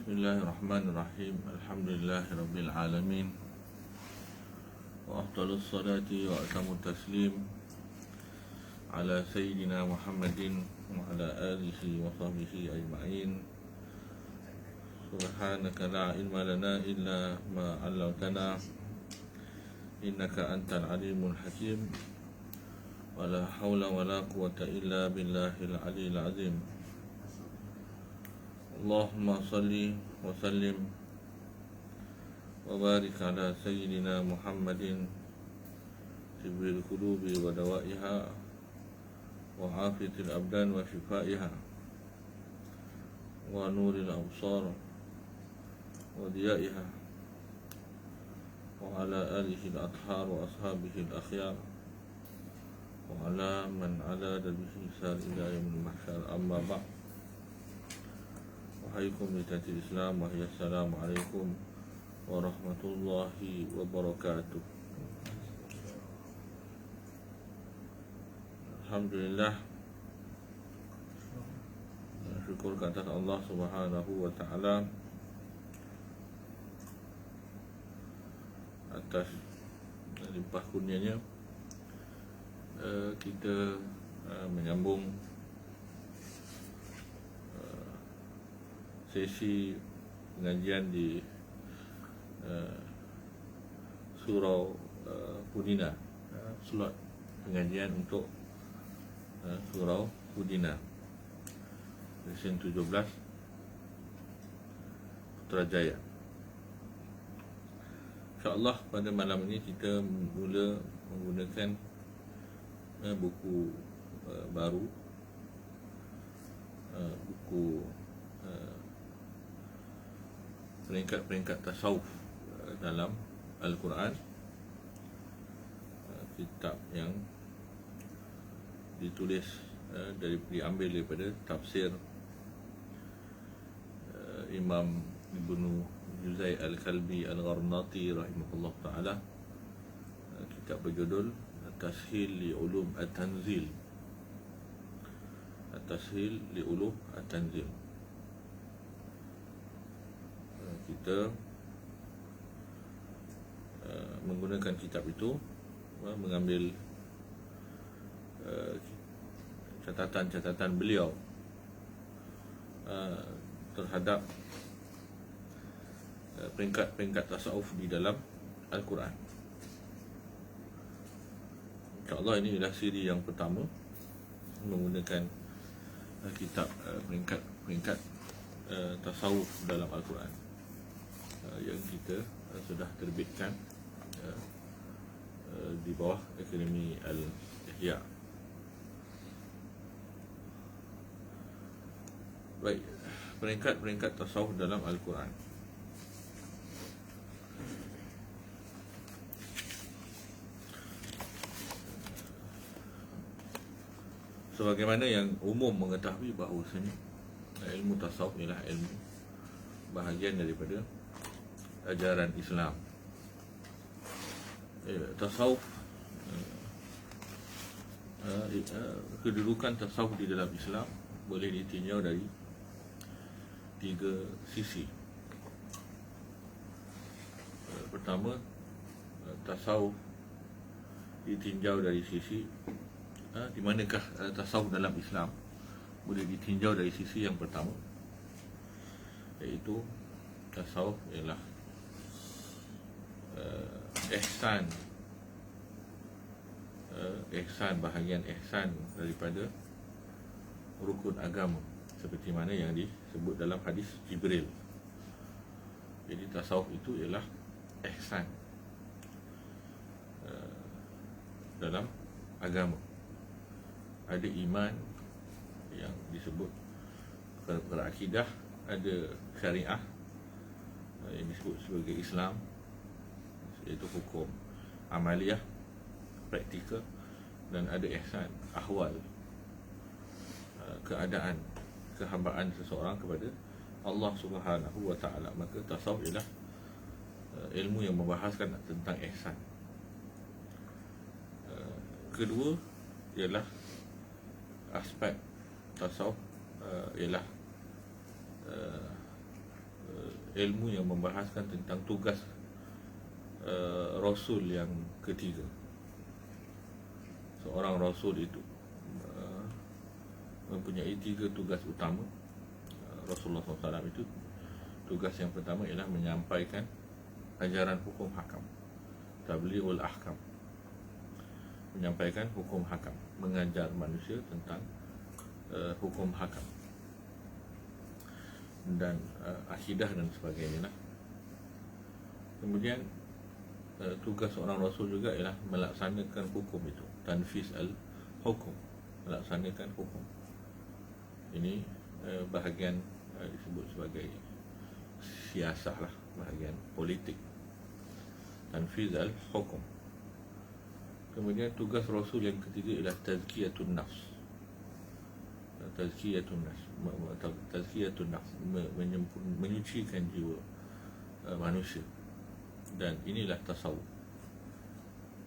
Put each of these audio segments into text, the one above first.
Bismillahirrahmanirrahim. Alhamdulillahirabbil alamin. Wa afdhalus salati wa atamut taslim ala sayyidina Muhammadin wa ala alihi wa sahbihi ajma'in. Subhanaka la ilma lana illa ma 'allamtana innaka antal alimul hakim. Wa la hawla wa la quwwata illa billahil aliyyil azim. Allahumma salli wa sallim wa barik ala sayyidina Muhammadin tibbil qulubi wa dawaiha wa afiyatil abdan wa shifaiha wa nuril absar wa diyaiha wa ala alihi al-athhar wa ashabihi al-akhyar wa ala man ala bihi sal ila yaumil mahsyar. Amma ba'd. Wahaikum bitatil Islam, Assalamualaikum warahmatullahi wabarakatuh. Alhamdulillah, syukur ke atas Allah Subhanahu wa ta'ala atas limpah kurnianya kita menyambung sesi pengajian di surau Pudina, slot pengajian untuk surau Pudina Lesen 17 Putrajaya. InsyaAllah pada malam ini kita mula menggunakan buku baru, buku peringkat-peringkat tasawuf dalam Al-Quran, kitab yang ditulis diambil daripada tafsir Imam Ibnu Juzai Al-Kalbi Al-Gharnati rahimahullah ta'ala. Kitab berjudul Tashil li Ulum At-Tanzil, Tashil li Ulum At-Tanzil. Kita menggunakan kitab itu, mengambil catatan-catatan beliau terhadap peringkat-peringkat tasawuf di dalam Al-Quran. InsyaAllah ini adalah siri yang pertama menggunakan kitab peringkat-peringkat tasawuf dalam Al-Quran yang kita sudah terbitkan di bawah Akademi Al-Ihya. Baik, peringkat-peringkat tasawuf dalam Al-Quran. Sebagaimana yang umum mengetahui bahawasanya ilmu tasawuf ialah ilmu bahagian daripada ajaran Islam. Tasawuf, kedudukan tasawuf di dalam Islam boleh ditinjau dari tiga sisi. Pertama, tasawuf ditinjau dari sisi di manakah tasawuf dalam Islam boleh ditinjau dari sisi yang pertama, iaitu tasawuf ialah ihsan, bahagian ihsan daripada rukun agama, seperti mana yang disebut dalam hadis Jibril. Jadi tasawuf itu ialah ihsan dalam agama. Ada iman yang disebut berakidah, ada syariah yang disebut sebagai Islam, iaitu hukum amaliyah, praktikal, dan ada ihsan, ahwal, keadaan, kehambaan seseorang kepada Allah Subhanahu wa ta'ala. Maka tasawuf ialah ilmu yang membahaskan tentang ihsan. Kedua ialah aspek tasawuf ialah ilmu yang membahaskan tentang tugas Rasul yang ketiga. Seorang Rasul itu mempunyai 3 tugas utama. Rasulullah SAW itu tugas yang pertama ialah menyampaikan ajaran hukum hakam, tablighul ahkam, menyampaikan hukum hakam, mengajar manusia tentang hukum hakam dan akidah dan sebagainya. Kemudian tugas seorang Rasul juga ialah melaksanakan hukum itu, tanfiz al-hukum, melaksanakan hukum. Ini bahagian disebut sebagai siasah lah, bahagian politik, tanfiz al-hukum. Kemudian tugas Rasul yang ketiga ialah tazkiyatun nafs. Tazkiyatun nafs, menyucikan jiwa manusia. Dan inilah tasawuf.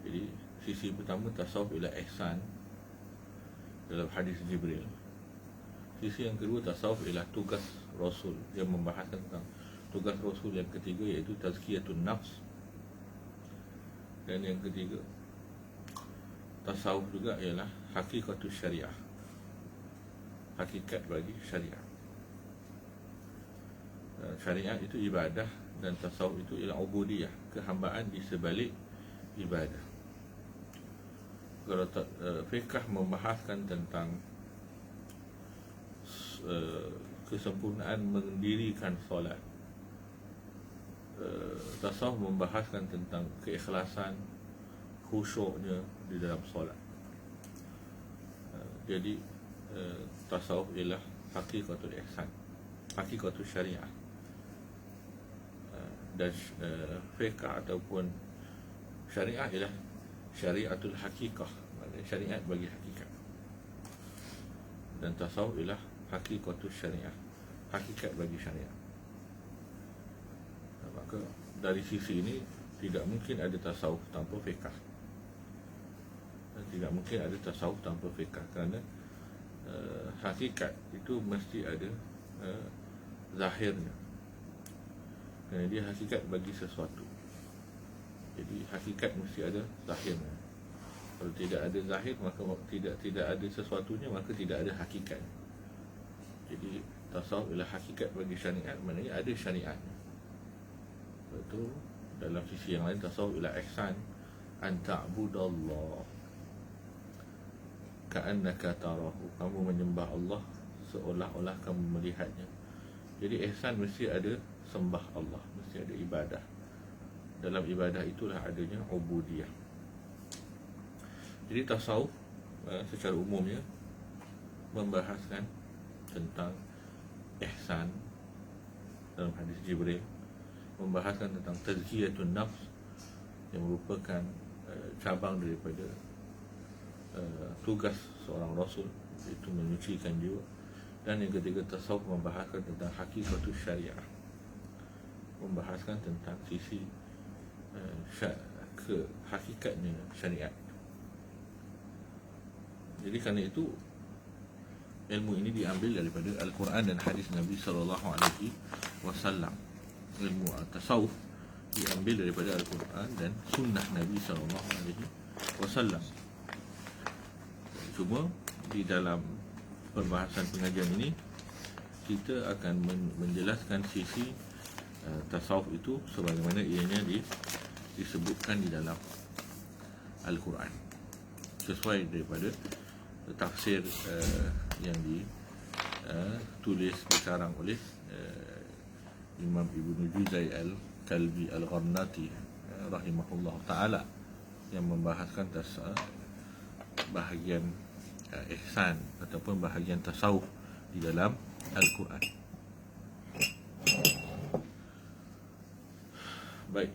Jadi sisi pertama tasawuf ialah ihsan dalam hadis Jibril. Sisi yang kedua tasawuf ialah tugas Rasul yang membahaskan tentang tugas Rasul yang ketiga, iaitu tazkiyatun nafs. Dan yang ketiga tasawuf juga ialah hakikatus syariah, hakikat bagi syariah. Syariat itu ibadah dan tasawuf itu ialah ubudiyah, kehambaan di sebalik ibadah. Kalau fiqh membahaskan tentang kesempurnaan mendirikan solat, tasawuf membahaskan tentang keikhlasan, khusyuknya di dalam solat. Jadi tasawuf ialah hakikatul ihsan, hakikatul syariah. Dan fiqh ataupun syariah ialah syariatul hakikah, maknanya syariat bagi hakikat. Dan tasawuf ialah hakikatul syariah, hakikat bagi syariat. Maka dari sisi ini tidak mungkin ada tasawuf tanpa fiqh. Tidak mungkin ada tasawuf tanpa fiqh, kerana hakikat itu mesti ada zahirnya. Kerana dia hakikat bagi sesuatu. Jadi hakikat mesti ada zahirnya. Kalau tidak ada zahir, maka tidak ada sesuatunya, maka tidak ada hakikat. Jadi tasawuf ialah hakikat bagi syariat, maknanya ada syariat. Betul. Dalam sisi yang lain tasawuf ialah ihsan, an ta'budallah ka'annaka tarahu, kamu menyembah Allah seolah-olah kamu melihatnya. Jadi ihsan mesti ada sembah Allah, mesti ada ibadah. Dalam ibadah itulah adanya ubudiyah. Jadi tasawuf secara umumnya membahaskan tentang ihsan dalam hadis Jibril, membahaskan tentang tazkiyatun nafs yang merupakan cabang daripada tugas seorang Rasul, itu menyucikan jiwa. Dan yang ketiga tasawuf membahaskan tentang hakikatul syariah, membahaskan tentang sisi hakikatnya syariat. Jadi kerana itu ilmu ini diambil daripada Al-Quran dan hadis Nabi SAW. Ilmu tasawuf diambil daripada Al-Quran dan sunnah Nabi SAW. Cuma di dalam perbahasan pengajian ini kita akan menjelaskan sisi tasawuf itu sebagaimana ianya disebutkan di dalam Al-Quran, sesuai daripada tafsir yang ditulis dikarang oleh Imam Ibnu Juzai Al-Kalbi Al-Gharnati rahimahullah ta'ala, yang membahaskan bahagian ihsan ataupun bahagian tasawuf di dalam Al-Quran. Baik.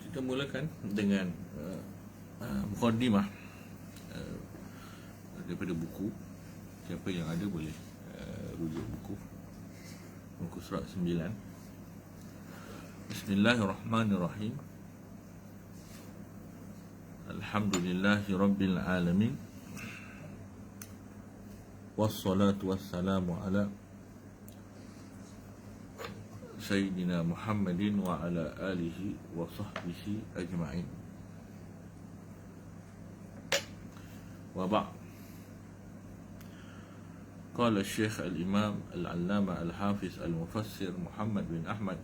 Kita mulakan dengan muqaddimah daripada buku. Siapa yang ada boleh rujuk buku surat 9. Bismillahirrahmanirrahim. Alhamdulillahi Rabbil Alamin. wassalatu wassalamu ala Sayyidina Muhammadin wa ala alihi wa sahbihi ajma'in. Wa ba'd. Qala Syekh al-Imam al-Allama al-Hafiz al-Mufassir Muhammad bin Ahmad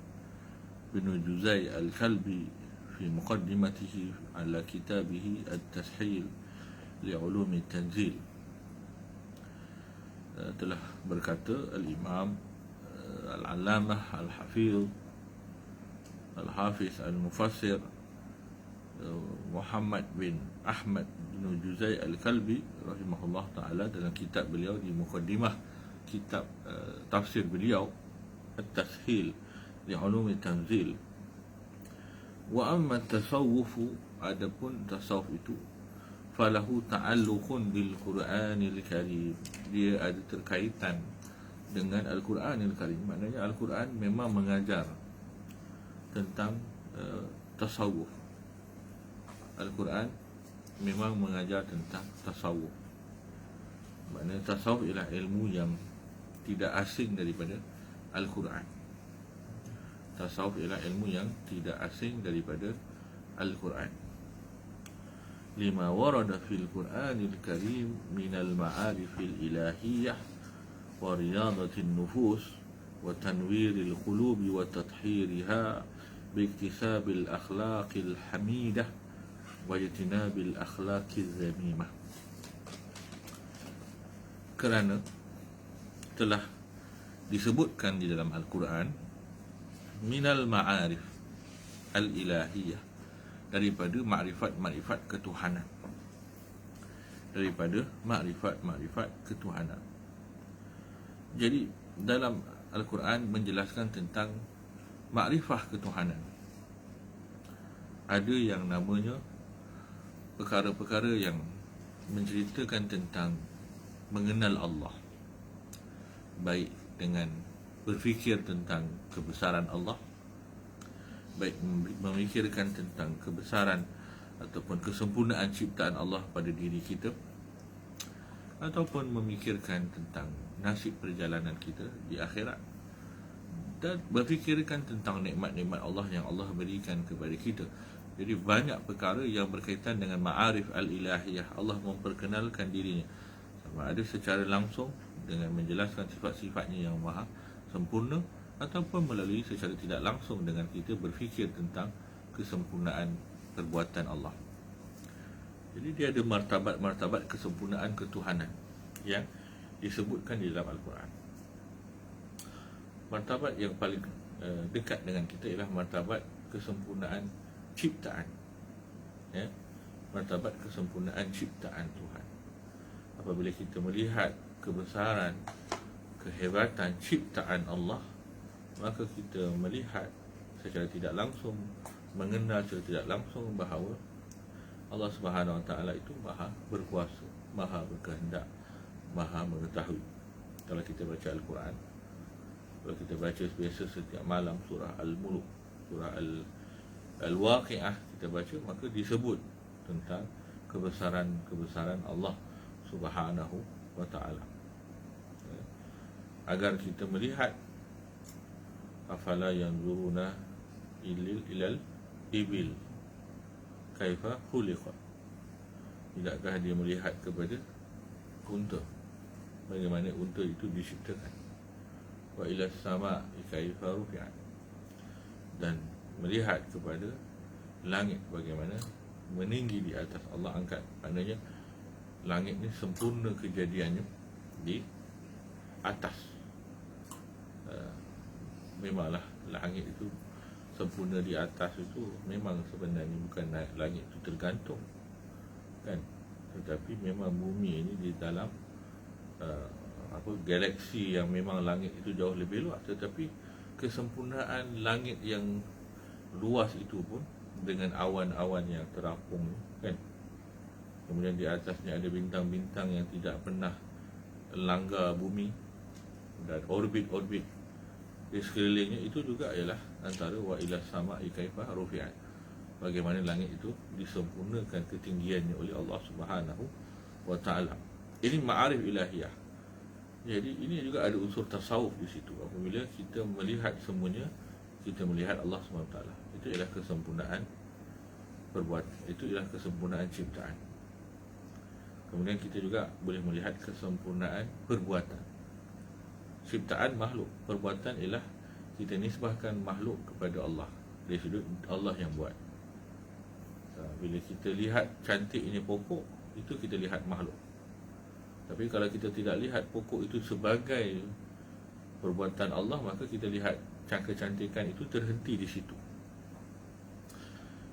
bin Juzai al-Kalbi fi muqaddimatihi ala kitabihi at-Tashil li'ulumi tanzil. Telah berkata al-Imam Al-Allamah Al-Hafiz Al-Mufassir Muhammad bin Ahmad bin Juzai Al-Kalbi rahimahullah ta'ala dalam kitab beliau di muqaddimah kitab tafsir beliau At-Tashil li'ulumi tanzil. Wa amma tasawufu, adapun tasawuf itu, falahu ta'alluqun bil Qur'anil Karim, dia ada terkaitan dengan Al-Quranil Karim. Maknanya Al-Quran memang mengajar tentang tasawuf. Al-Quran memang mengajar tentang tasawuf. Maknanya tasawuf ialah ilmu yang tidak asing daripada Al-Quran. Tasawuf ialah ilmu yang tidak asing daripada Al-Quran. Lima warada fil Quranil Karim minal ma'arifil ilahiyah wa riyadatin nufus wa tanwiril qulubi wa tathhiriha biktisabil akhlaqil hamidah wa ijtinabil akhlaqiz zamimah. Kerana telah disebutkan di dalam Al-Quran minal ma'arif al-ilahiyah, daripada makrifat-makrifat ketuhanan, daripada makrifat-makrifat ketuhanan. Jadi dalam Al-Quran menjelaskan tentang makrifah ketuhanan. Ada yang namanya perkara-perkara yang menceritakan tentang mengenal Allah, baik dengan berfikir tentang kebesaran Allah, baik memikirkan tentang kebesaran ataupun kesempurnaan ciptaan Allah pada diri kita, ataupun memikirkan tentang nasib perjalanan kita di akhirat, dan berfikirkan tentang nikmat-nikmat Allah yang Allah berikan kepada kita. Jadi banyak perkara yang berkaitan dengan ma'arif al-ilahiyah. Allah memperkenalkan dirinya, sama ada secara langsung dengan menjelaskan sifat-sifatnya yang maha sempurna, ataupun melalui secara tidak langsung dengan kita berfikir tentang kesempurnaan perbuatan Allah. Jadi dia ada martabat-martabat kesempurnaan ketuhanan yang disebutkan di dalam Al-Quran. Martabat yang paling dekat dengan kita ialah martabat kesempurnaan ciptaan, ya? Martabat kesempurnaan ciptaan Tuhan. Apabila kita melihat kebesaran, kehebatan ciptaan Allah, maka kita melihat secara tidak langsung, mengenal secara tidak langsung bahawa Allah Subhanahu Wa Taala itu maha berkuasa, maha berkehendak, maha mengetahui. Kalau kita baca Al-Quran, kalau kita baca biasa setiap malam surah Al-Mulk, surah Al-Waqi'ah kita baca, maka disebut tentang kebesaran Allah Subhanahu Wa Taala, agar kita melihat afala yanzuruna ilal ibil kaifa khuliqat. Tidakkah dia melihat kepada unta, bagaimana unta itu diciptakan. Wa ila sama kaifa rufi'at, dan melihat kepada langit bagaimana meninggi di atas. Allah angkat, maknanya langit ni sempurna kejadiannya di atas. Memanglah langit itu sempurna di atas itu memang sebenarnya bukan langit itu tergantung, kan? Tetapi memang bumi ini di dalam galaksi yang memang langit itu jauh lebih luas, tetapi kesempurnaan langit yang luas itu pun dengan awan-awan yang terapung, kan? Kemudian di atasnya ada bintang-bintang yang tidak pernah langgar bumi, dan orbit-orbit di sekelilingnya itu juga ialah antara wa ila sama'i kaifa rufi'at, bagaimana langit itu disempurnakan ketinggiannya oleh Allah Subhanahu wa taala. Ini ma'arif ilahiyah, Jadi ini juga ada unsur tasawuf di situ. Apabila kita melihat semuanya, kita melihat Allah SWT. Itu ialah kesempurnaan itu ialah kesempurnaan ciptaan. Kemudian kita juga boleh melihat kesempurnaan perbuatan. Ciptaan makhluk, perbuatan ialah kita nisbahkan makhluk kepada Allah. Dari sudut Allah yang buat. Bila kita lihat cantik ini pokok, itu kita lihat makhluk. Tapi kalau kita tidak lihat pokok itu sebagai perbuatan Allah, maka kita lihat kecantikan itu terhenti di situ.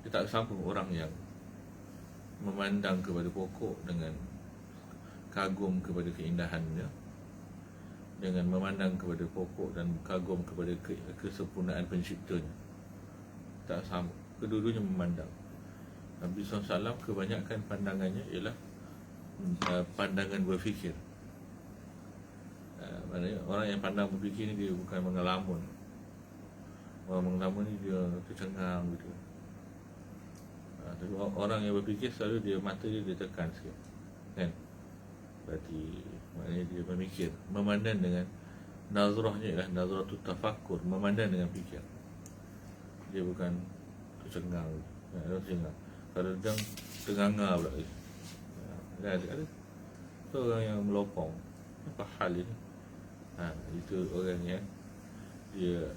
Dia tak sama orang yang memandang kepada pokok dengan kagum kepada keindahannya, dengan memandang kepada pokok dan kagum kepada kesempurnaan penciptanya. Tak sama. Kedua-duanya memandang. Nabi SAW kebanyakan pandangannya ialah pandangan berfikir. Maknanya orang yang pandang berfikir ni dia bukan mengelamun. Orang mengelamun ni dia tercengang gitu. Tapi orang yang berfikir selalu dia mata dia tekan sikit, kan? Berarti maknanya dia memikir, memandang dengan nazrahnya ialah nazratut tafakkur, memandang dengan fikir. Dia bukan tercengang. Tercengang. Kadang-kadang ternganga pula. Ada tu orang yang melopong. Apa hal ini? Itu orang yang dia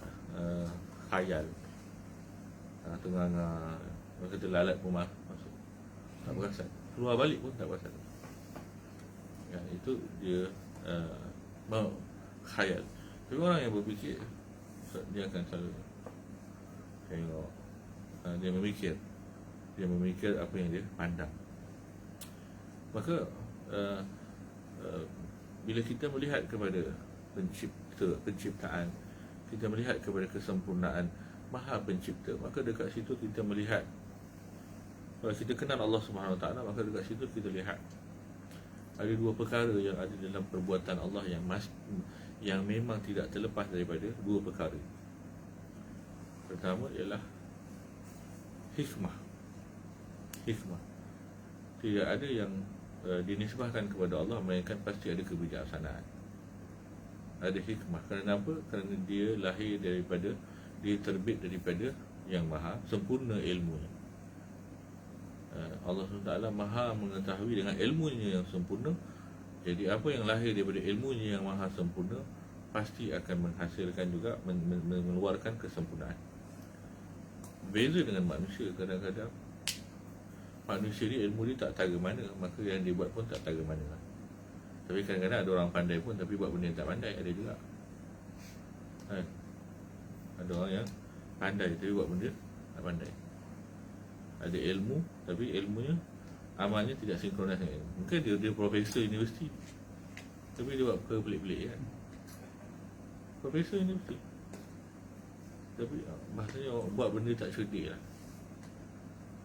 khayal, ternganga. Maka terlalat pun masuk, tak perasan. Keluar balik pun tak perasan. Itu dia khayal. Tapi orang yang berfikir, dia akan selalu tengok, dia memikir apa yang dia pandang. Maka bila kita melihat kepada penciptaan, kita melihat kepada kesempurnaan Maha Pencipta, maka dekat situ kita melihat, kalau kita kenal Allah Subhanahu Wa Taala, maka dekat situ kita lihat ada dua perkara yang ada dalam perbuatan Allah yang memang tidak terlepas daripada dua perkara. Pertama ialah hikmah. Tidak ada yang dinisbahkan kepada Allah melainkan pasti ada kebijaksanaan. Ada hikmah. Kenapa? Kerana dia lahir daripada, dia terbit daripada yang maha sempurna ilmunya. Allah SWT maha mengetahui dengan ilmunya yang sempurna. Jadi apa yang lahir daripada ilmunya yang maha sempurna pasti akan menghasilkan juga mengeluarkan kesempurnaan. Beza dengan manusia. Kadang-kadang manusia ni ilmu dia tak tahu mana, maka yang dia buat pun tak tahu mana. Tapi kadang-kadang ada orang pandai pun tapi buat benda yang tak pandai, ada juga. Ada orang yang pandai tapi buat benda tak pandai. Ada ilmu tapi ilmunya, amalnya tidak sinkronis dengan ilmu. Mungkin dia profesor universiti tapi dia buat perkara pelik-pelik, kan? Profesor universiti tapi maksudnya buat benda tak cerdik lah.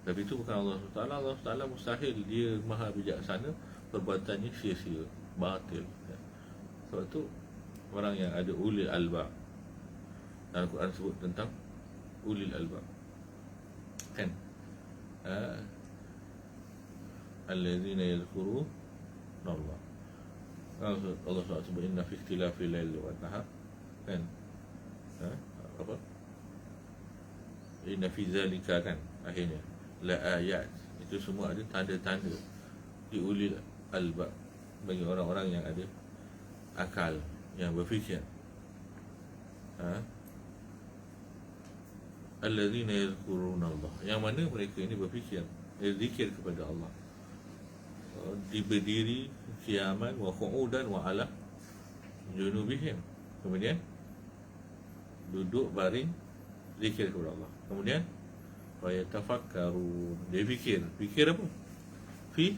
Tapi itu bukan Allah SWT. Allah SWT mustahil, dia maha bijaksana, perbuatannya sia-sia, batil, kan? Sebab tu orang yang ada ulil albab, dan Al-Quran sebut tentang ulil albab, kan? Allazina yadhkuruna Allah. Allah SWT sebut inna fi ikhtilafil laili wan nahar, kan? Apa? Inna fi zalika, kan? Akhirnya la ayat. Itu semua ada tanda-tanda di ulil albab, bagi orang-orang yang ada akal, yang berfikir. Allazina yadhkuruna Allah, yang mana mereka ini berfikir, zikir kepada Allah, berdiri qiyaman wa qu'udan wa ala junubihim. Kemudian duduk baring zikir kepada Allah. Kemudian wa yatafakkarun, dia fikir apa? Fi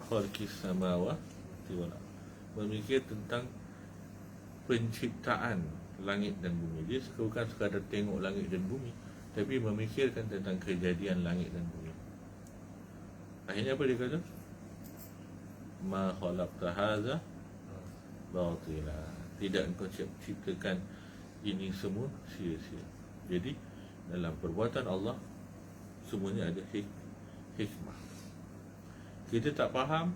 khalqis samawati wal ardh, memikir tentang penciptaan langit dan bumi. Dia bukan sekadar tengok langit dan bumi, tapi memikirkan tentang kejadian langit dan bumi. Akhirnya apa dia kata? Ma khalaqta hadza batila, tidak engkau ciptakan ini semua sia-sia. Jadi dalam perbuatan Allah semuanya ada hikmah. Kita tak faham,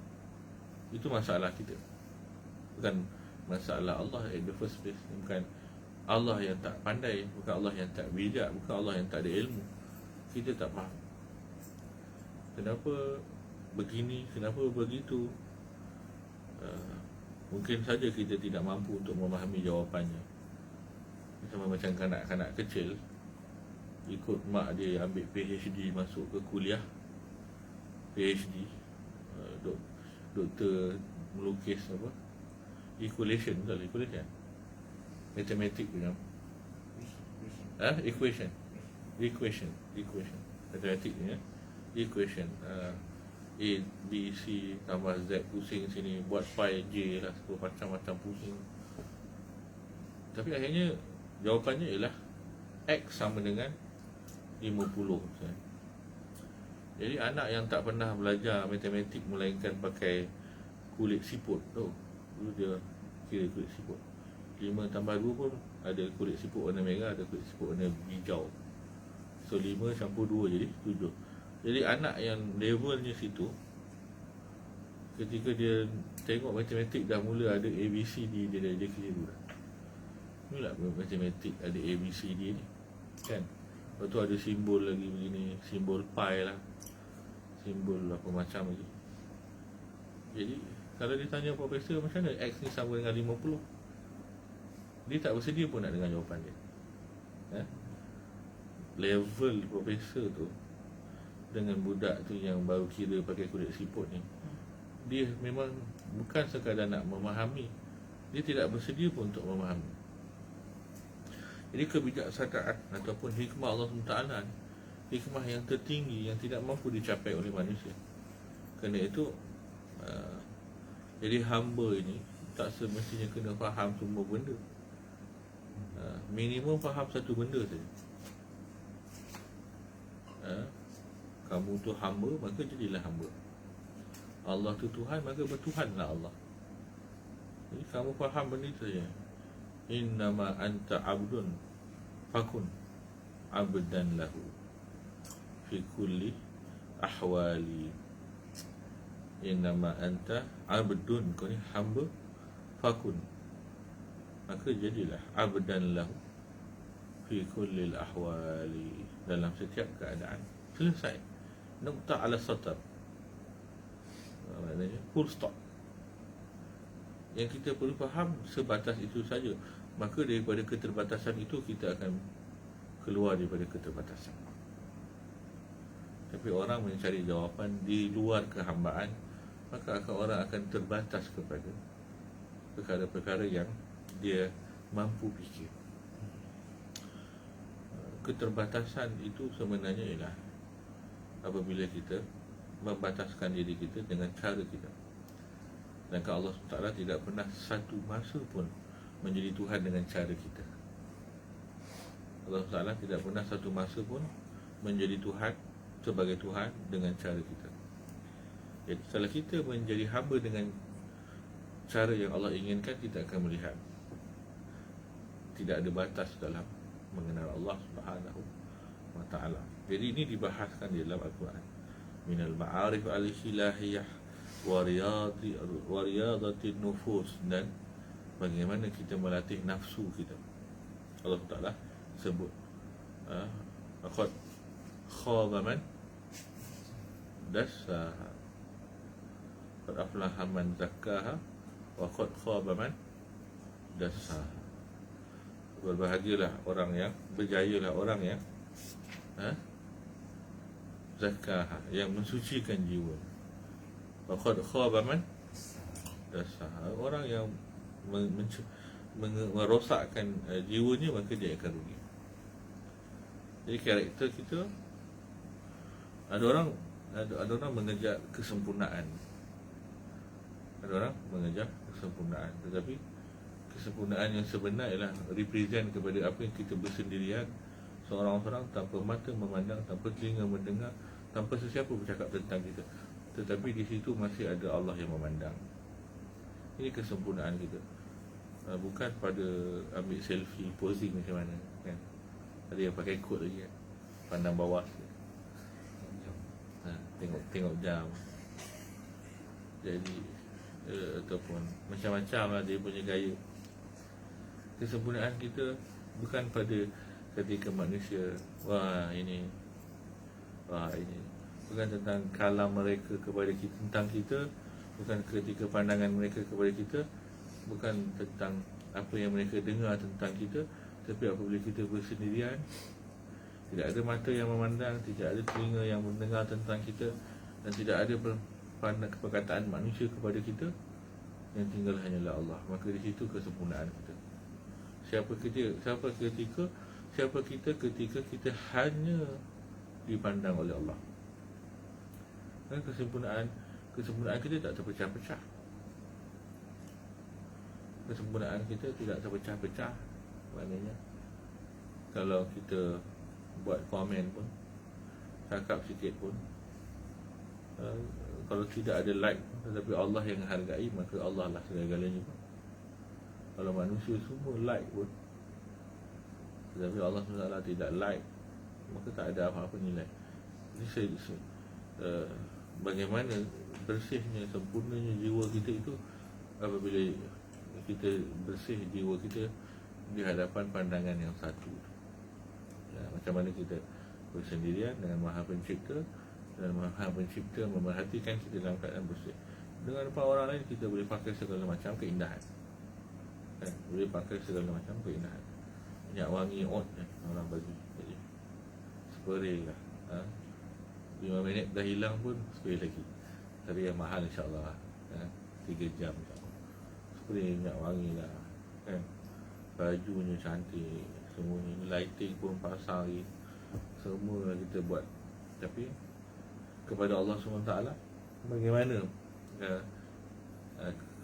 itu masalah kita, bukan masalah Allah in the first place. Bukan Allah yang tak pandai, bukan Allah yang tak bijak, bukan Allah yang tak ada ilmu. Kita tak faham kenapa begini, kenapa begitu. Mungkin saja kita tidak mampu untuk memahami jawapannya. Sama macam kanak-kanak kecil ikut mak dia ambil PhD, masuk ke kuliah PhD, doktor melukis apa, equation, betul equation, matematik tu nama, equation matematik ni, equation, A, B, C tambah Z, pusing sini, buat pi, J lah, macam-macam pusing. Tapi akhirnya jawapannya ialah X sama dengan 50 misalnya. Jadi anak yang tak pernah belajar matematik melainkan pakai kulit siput tu, dulu dia kira kulit siput, 5 tambah 2 pun ada kulit siput warna merah, ada kulit siput warna hijau. So 5 campur 2 jadi 7. Jadi anak yang levelnya situ, ketika dia tengok matematik dah mula ada ABCD, dia kira dah, inilah matematik ada ABCD ni kan. Lepas tu ada simbol lagi begini, simbol pi lah, simbol apa macam lagi. Jadi kalau dia tanya profesor macam mana X ni sama dengan 50, dia tak bersedia pun nak dengar jawapan dia. Level profesor tu dengan budak tu yang baru kira pakai kulit siput ni, dia memang bukan sekadar nak memahami, dia tidak bersedia pun untuk memahami. Jadi kebijaksanaan ataupun hikmah Allah SWT, hikmah yang tertinggi yang tidak mampu dicapai oleh manusia. Kerana itu jadi hamba ini tak semestinya kena faham semua benda. Minimum faham satu benda saja. Kamu tu hamba, maka jadilah hamba. Allah tu Tuhan, maka bertuhanlah Allah. Jadi kamu faham benda itu saja. Innama anta abdun fakun abdan lahu fi kulli ahwali. Innama anta abdun, kau ni hamba, fakun, maka jadilah abdan lahu fi kulli ahwali, dalam setiap keadaan. Selesai. Nukta ala satar, maknanya full stop. Yang kita perlu faham sebatas itu saja. Maka daripada keterbatasan itu kita akan keluar daripada keterbatasan. Tapi orang mencari jawapan di luar kehambaan, maka orang akan terbatas kepada perkara-perkara yang dia mampu fikir. Keterbatasan itu sebenarnya ialah apabila kita membataskan diri kita dengan cara kita. Dan Allah SWT tidak pernah satu masa pun menjadi Tuhan dengan cara kita. Allah SWT tidak pernah satu masa pun menjadi Tuhan, sebagai Tuhan dengan cara kita. Jadi setelah kita menjadi hamba dengan cara yang Allah inginkan, kita akan melihat tidak ada batas dalam mengenal Allah Subhanahu wa ta'ala. Jadi ini dibahaskan di dalam Al-Quran. Minal ma'arif al-hilahiyah wa riyadati nufus, dan bagaimana kita melatih nafsu kita. Allah Ta'ala sebut qad khaba man dassaha, qad aflaha man zakkaha, wa qad khaba man dassaha. Berbahagialah orang yang, berjayalah orang yang zakkaha, yang mensucikan jiwa. Wa qad khaba man dassaha, orang yang merosakkan jiwanya, maka dia akan rugi. Jadi karakter kita, ada orang mengejar kesempurnaan, tetapi kesempurnaan yang sebenar ialah represent kepada apa yang kita bersendirian, seorang-seorang, tanpa mata memandang, tanpa telinga mendengar, tanpa sesiapa bercakap tentang kita, tetapi di situ masih ada Allah yang memandang. Ini kesempurnaan kita. Bukan pada ambil selfie, posing macam mana kan. Ada yang pakai kod lagi kan, pandang bawah, tengok jam. Jadi ataupun macam-macam lah dia punya gaya. Kesempurnaan kita bukan pada ketika manusia wah ini bukan tentang kalam mereka kepada kita, tentang kita, bukan ketika pandangan mereka kepada kita, bukan tentang apa yang mereka dengar tentang kita, tapi apabila kita bersendirian, tidak ada mata yang memandang, tidak ada telinga yang mendengar tentang kita, dan tidak ada perkataan manusia kepada kita, yang tinggal hanyalah Allah. Maka di situ kesempurnaan kita. Siapa kita ketika kita hanya dipandang oleh Allah. Dan kesempurnaan kita tak terpecah-pecah. Kesempurnaan kita tidak terpecah-pecah. Maknanya kalau kita buat komen pun, cakap sikit pun, kalau tidak ada like, tetapi Allah yang hargai, maka Allah lah segala-galanya. Kalau manusia semua like pun, tetapi Allah SWT tidak like, maka tak ada apa-apa nilai. Jadi bagaimana bersihnya, sempurnanya jiwa kita itu apabila kita bersih jiwa kita di hadapan pandangan yang satu. Ya, macam mana kita bersendirian dengan Maha Pencipta, dan Maha Pencipta memerhatikan kita dalam keadaan bersih. Dengan depan orang lain kita boleh pakai segala macam keindahan, boleh pakai segala macam keindahan. Minyak wangi orang bagi, jadi spray lah, 5 minit dah hilang pun spray lagi, tapi yang mahal insyaAllah, 3 jam insyaAllah. Spray minyak wangi lah, kan, bajunya cantik, semuanya, lighting pun pasang lagi, semua kita buat. Tapi kepada Allah SWT bagaimana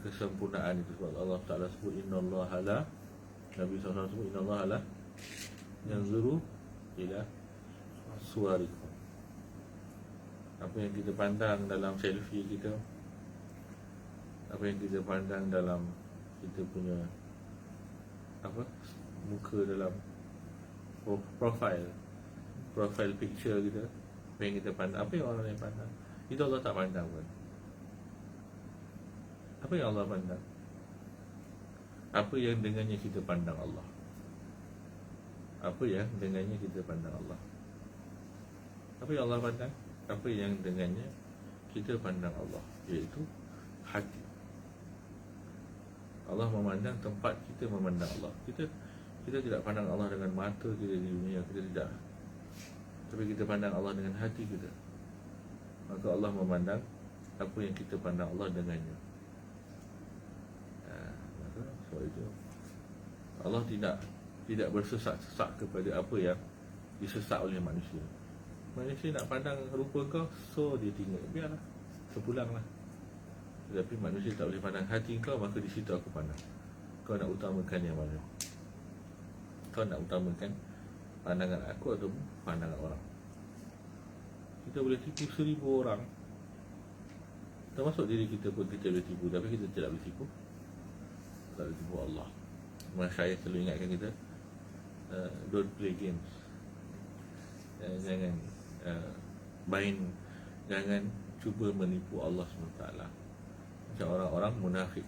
kesempurnaan itu? Sebab Allah Ta'ala sebut innallaha la, Nabi SAW sebut innallaha la yanzuru ila suwarikum. Apa yang kita pandang dalam selfie kita, apa yang kita pandang dalam kita punya muka, dalam profile picture kita, apa yang kita pandang, apa yang orang lain pandang, itu Allah tak pandang pun. Apa yang Allah pandang? Apa yang dengannya kita pandang Allah? Apa yang dengannya kita pandang Allah? Apa yang Allah pandang? Apa yang dengannya kita pandang Allah, iaitu hati. Allah memandang tempat kita memandang Allah. Kita tidak pandang Allah dengan mata kita di dunia, kita tidak. Tapi kita pandang Allah dengan hati kita. Maka Allah memandang apa yang kita pandang Allah dengannya. Maka sebab itu Allah tidak bersesak-sesak kepada apa yang disesak oleh manusia. Manusia nak pandang rupa kau, so dia tinggal, biarlah, sepulanglah. Tetapi manusia tak boleh pandang hati kau, maka di situ aku pandang. Kau nak utamakan yang mana? Kau nak utamakan pandangan aku atau pandangan orang? Kita boleh tipu 1000 orang, termasuk diri kita pun kita boleh tipu, tapi kita tidak boleh tipu, tak boleh tipu Allah. Masyayikh selalu ingatkan kita, don't play games, jangan jangan cuba menipu Allah SWT. Macam orang-orang munafik,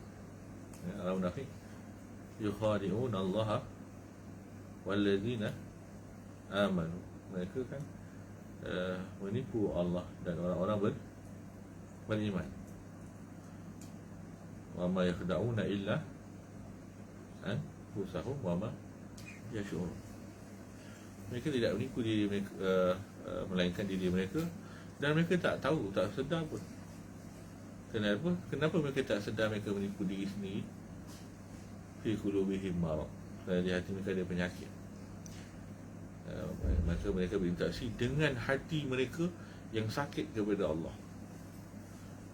orang munafik, yukhadi'un Allah walladzina amanu, mereka kan menipu Allah dan orang-orang beriman. Wa ma yakhda'una illa anfusahum wa ma yash'urun. Mereka tidak menipu diri mereka, melainkan diri mereka, dan mereka tak tahu, tak sedar pun. Kenapa mereka tak sedar mereka menipu diri sendiri? Fi qulubihim marad, di hati mereka ada penyakit. Maka mereka berinteraksi dengan hati mereka yang sakit kepada Allah.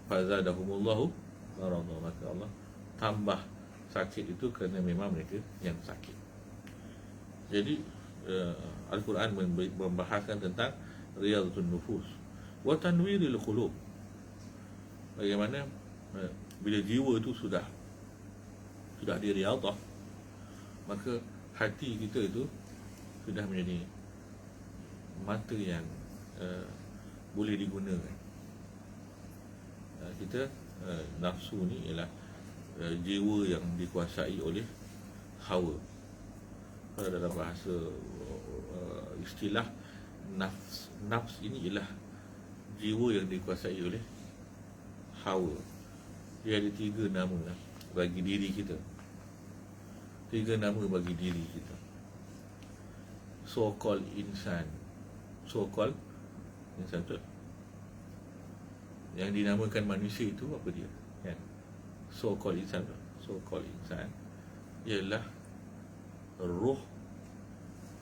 Fazadahumullahu marada, maka Allah tambah sakit itu kerana memang mereka yang sakit. Jadi Al-Quran membahaskan tentang riyadhatun nufus wa tanwiril qulub. Bagaimana bila jiwa itu sudah diriyadhah, maka hati kita itu sudah menjadi mata yang boleh digunakan. Kita nafsu ni ialah jiwa yang dikuasai oleh hawa. Kalau dalam bahasa istilah nafs ini ialah jiwa yang dikuasai oleh hawa. Dia ada 3 nama bagi diri kita. 3 nama bagi diri kita. So-called insan. So-called insan betul. Yang dinamakan manusia itu apa dia? Kan? So-called insan. So-called insan ialah roh,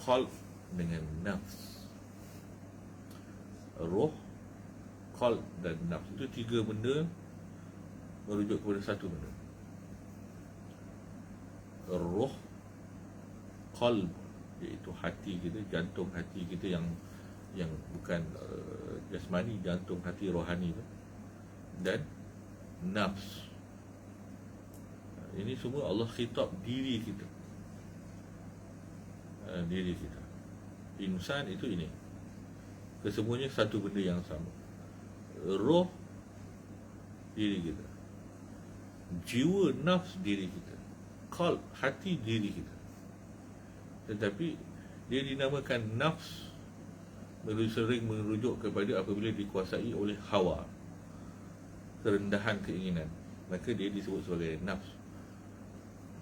qalb dengan nafs. Roh, qalb dan nafs itu 3 benda merujuk kepada satu benda. Roh, qalb iaitu hati kita, jantung hati kita yang bukan jasmani, jantung hati rohani tu, dan nafs. Ini semua Allah khitab diri kita. Diri kita. Insan itu ini. Kesemuanya satu benda yang sama. Roh, diri kita. Jiwa, nafs, diri kita. Qalb, hati, diri kita. Tetapi dia dinamakan nafs sering merujuk kepada apabila dikuasai oleh hawa, kerendahan keinginan, maka dia disebut sebagai nafs.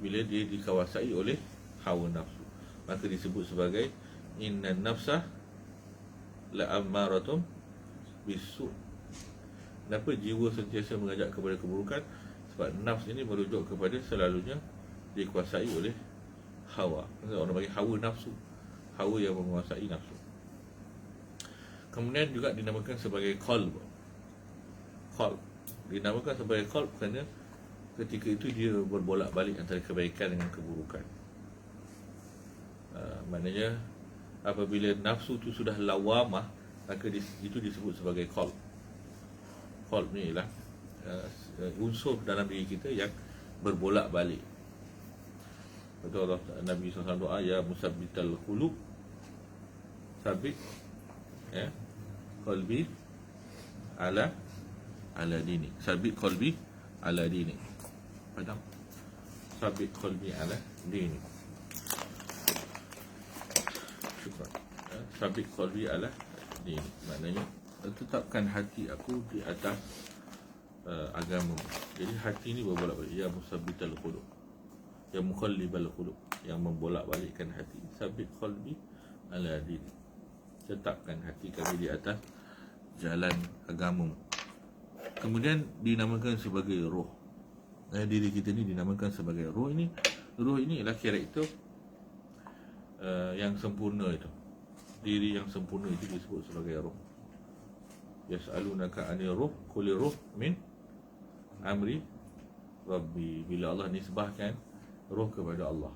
Bila dia dikuasai oleh hawa nafsu, maka disebut sebagai innan nafsah la'ammaratum bisu'. Kenapa jiwa sentiasa mengajak kepada keburukan? Sebab nafs ini merujuk kepada selalunya dikuasai oleh hawa. Orang bagi hawa nafsu, hawa yang menguasai nafsu. Kemudian juga dinamakan sebagai qalb. Qalb dinamakan sebagai qalb kerana ketika itu dia berbolak-balik antara kebaikan dengan keburukan. Maknanya apabila nafsu itu sudah lawamah, maka itu disebut sebagai qalb. Qalb ni ialah unsur dalam diri kita yang berbolak-balik. Betul Allah Nabi SAW doa, ya musabbital qulub, sabit qalbi ala dini. Sabit qalbi ala dini. Padam. Sabit qalbi ala dini. Syukran. Sabit qalbi ala dini. Maknanya tetapkan hati aku di atas agama. Jadi hati ni berbolak-balik. Ya musabbital qulub, ya muqallibal qulub, yang membolak-balikkan hati. Sabit qalbi ala dini. Tetapkan hati kami di atas jalan agamamu. Kemudian dinamakan sebagai roh. Diri kita ni dinamakan sebagai roh ini. Roh ini ialah karakter yang sempurna itu. Diri yang sempurna itu disebut sebagai roh. Yas'alunaka 'anil ruh, qul ruh min amri rabbi. Bila Allah nisbahkan roh kepada Allah,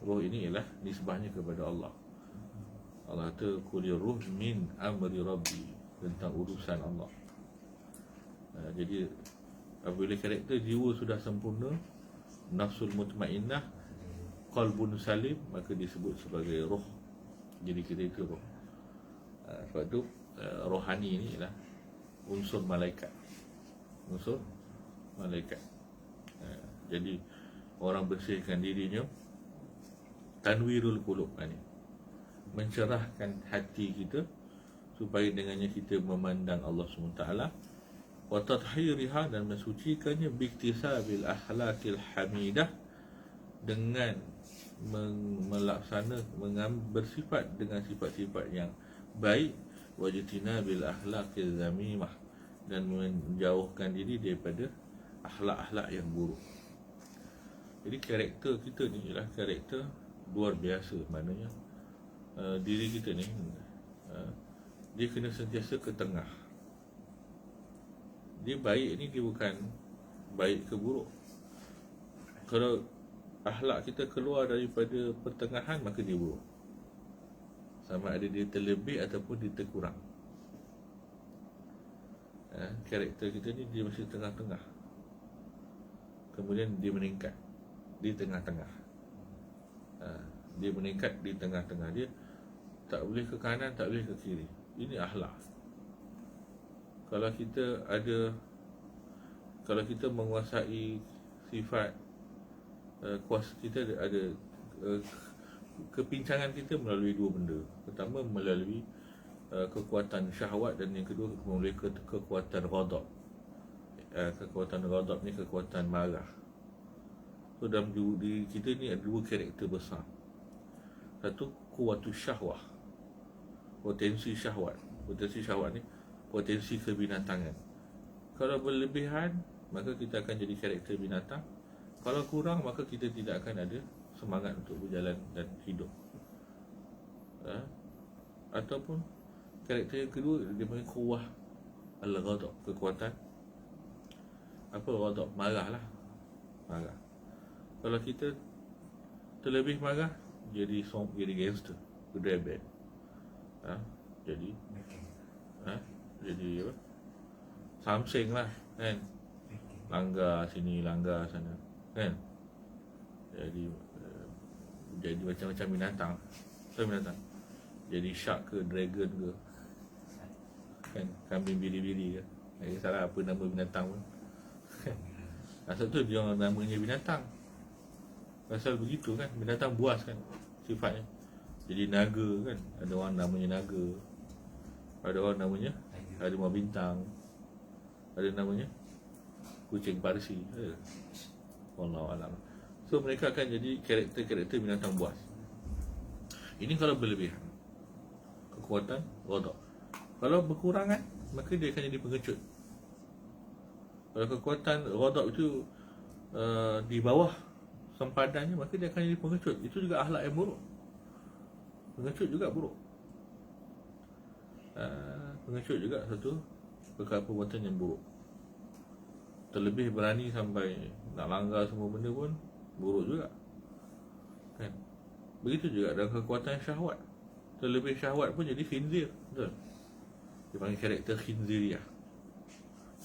roh ini ialah nisbahnya kepada Allah. Allah kata qul ruh min amri rabbi, tentang urusan Allah. Jadi apabila karakter jiwa sudah sempurna, nafsul mutmainnah, qalbun salim, maka disebut sebagai roh. Jadi kita itu roh. Sebab tu rohani ni ialah unsur malaikat. Unsur malaikat. Jadi orang bersihkan dirinya, tanwirul qulub ni, mencerahkan hati kita supaya dengannya kita memandang Allah SWT, wa tathhiriha, dan mensucikannya biktisabil akhlaqil hamidah, dengan bersifat dengan sifat-sifat yang baik, wajtina bil akhlaqil zamimah, dan menjauhkan diri daripada akhlak-akhlak yang buruk. Jadi karakter kita ni ialah karakter luar biasa. Maknanya diri kita ni dia kena sentiasa ke tengah. Dia baik ni, dia bukan baik ke buruk. Kalau akhlak kita keluar daripada pertengahan, maka dia buruk. Sama ada dia terlebih ataupun dia terkurang. Karakter kita ni dia masih tengah-tengah. Kemudian dia meningkat di tengah-tengah. Dia meningkat di tengah-tengah. Dia tak boleh ke kanan, tak boleh ke kiri. Ini akhlak. Kalau kita ada kalau kita menguasai sifat kuasa, kita ada kepincangan kita melalui dua benda. Pertama melalui kekuatan syahwat, dan yang kedua melalui kekuatan ghadab. Kekuatan ghadab ni kekuatan marah. So dalam diri kita ni ada dua karakter besar. Satu, kuwatu syahwah, potensi syahwat. Potensi syahwat ni potensi kebinatangan. Kalau berlebihan, maka kita akan jadi karakter binatang. Kalau kurang, maka kita tidak akan ada semangat untuk berjalan dan hidup. Ataupun karakter yang kedua, dia panggil quwwah al-ghadab, kekuatan apa, ghadab, marah lah, marah. Kalau kita terlebih marah, jadi gangster, rebel, jadi jadi apa, something lah kan, langgar sini, langgar sana kan, jadi macam-macam binatang. Binatang jadi shark ke, dragon ke kan, kambing biri-biri ke, tak kisahlah apa nama binatang pun. Asal tu dia orang namanya binatang, pasal begitu kan, binatang buas kan sifatnya. Jadi naga kan, ada orang namanya naga, ada orang namanya harimau bintang, ada namanya kucing Parsi. Wallahu alam. So mereka akan jadi karakter-karakter binatang buas. Ini kalau berlebihan, kekuatan ghadab. Kalau berkurangan, maka dia akan jadi pengecut. Kalau kekuatan ghadab itu di bawah sempadannya, maka dia akan jadi pengecut. Itu juga akhlak yang buruk. Pengecut juga buruk. Pengecut juga satu perbuatan yang buruk. Terlebih berani sampai nak langgar semua benda pun buruk juga kan. Begitu juga dalam kekuatan syahwat. Terlebih syahwat pun jadi khinzir. Betul? Dia panggil karakter khinziriyah.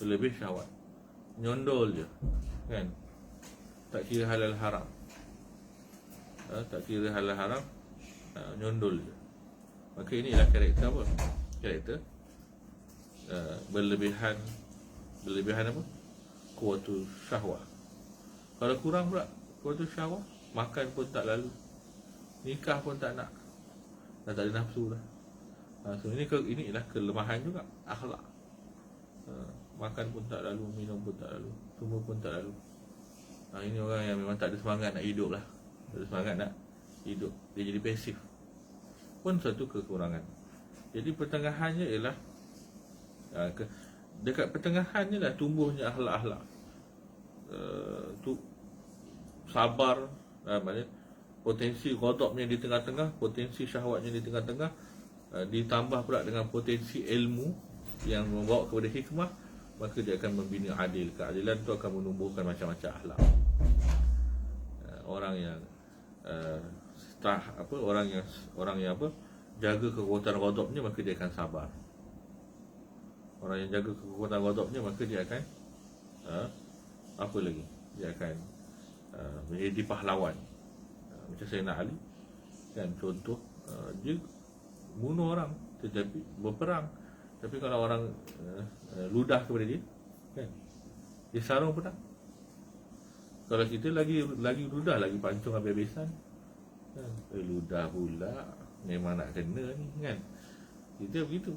Terlebih syahwat, nyondol je kan, tak kira halal haram, tak kira halal haram, nyondol je. Maka inilah karakter apa? Karakter berlebihan apa? Kuwatu syahwah. Kalau kurang pula kuwatu syahwah, makan pun tak lalu, nikah pun tak nak, dah tak ada nafsu dah. So inilah kelemahan juga akhlak. Makan pun tak lalu, minum pun tak lalu, semua pun tak lalu. Ini orang yang memang tak ada semangat nak hidup lah. Tak ada semangat nak hidup, dia jadi pasif. Pun satu kekurangan. Jadi pertengahannya ialah dekat pertengahannya lah tumbuhnya akhlak-akhlak tu, sabar, maknanya potensi ghadabnya di tengah-tengah, potensi syahwatnya di tengah-tengah, ditambah pula dengan potensi ilmu yang membawa kepada hikmah, maka dia akan membina adil. Keadilan tu akan menumbuhkan macam-macam akhlak. Orang yang orang yang jaga kekuatan ghadabnya, maka dia akan sabar. Orang yang jaga kekuatan ghadabnya, maka dia akan apa lagi? Dia akan menjadi pahlawan. Macam Sayyidina Ali kan, contoh, dia bunuh orang tetapi berperang. Tapi kalau orang ludah kepada dia kan, dia sarung pedang. Kalau kita lagi ludah, lagi pancung habis-habisan kan, ludah pula, memang nak kena ni kan. Kita begitu.